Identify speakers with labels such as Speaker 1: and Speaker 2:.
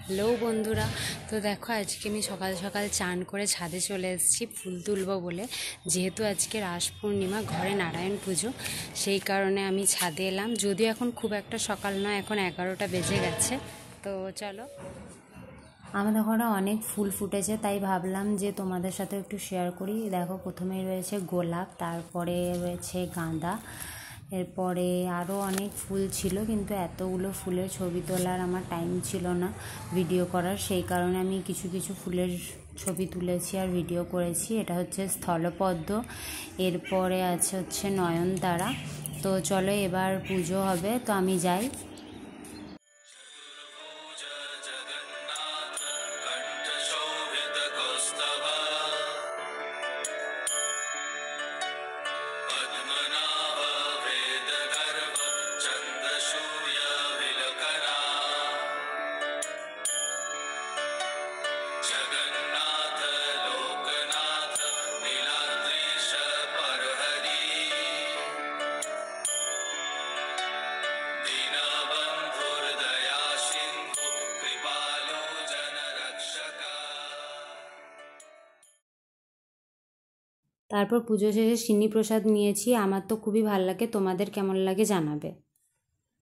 Speaker 1: Hello বন্ধুরা, তো দেখো আজকে আমি সকাল সকাল চান করে ছাদে চলে এসেছি ফুল তুলবো বলে। যেহেতু আজকে রাস পূর্ণিমা, ঘরে নারায়ণ পুজো, সেই কারণে আমি ছাদে এলাম। যদিও এখন খুব একটা সকাল নয়, এখন 11টা বেজে গেছে। তো চলো, আমাদের ঘরে অনেক ফুল ফুটেছে, তাই ভাবলাম যে তোমাদের সাথে একটু শেয়ার করি। দেখো, প্রথমেই রয়েছে গোলাপ, তারপরে রয়েছে গাঁদা, এরপরে আরও অনেক ফুল ছিল, কিন্তু এতগুলো ফুলের ছবি তোলার আমার টাইম ছিল না ভিডিও করার। সেই কারণে আমি কিছু কিছু ফুলের ছবি তুলেছি আর ভিডিও করেছি। এটা হচ্ছে স্থলপদ্ম, এরপরে হচ্ছে নয়নতারা। তো চলো, এবার পুজো হবে, তো আমি যাই। তারপর পুজো শেষে সিন্নি প্রসাদ নিয়েছি। আমার তো খুবই ভালো লাগে, তোমাদের কেমন লাগে জানাবে।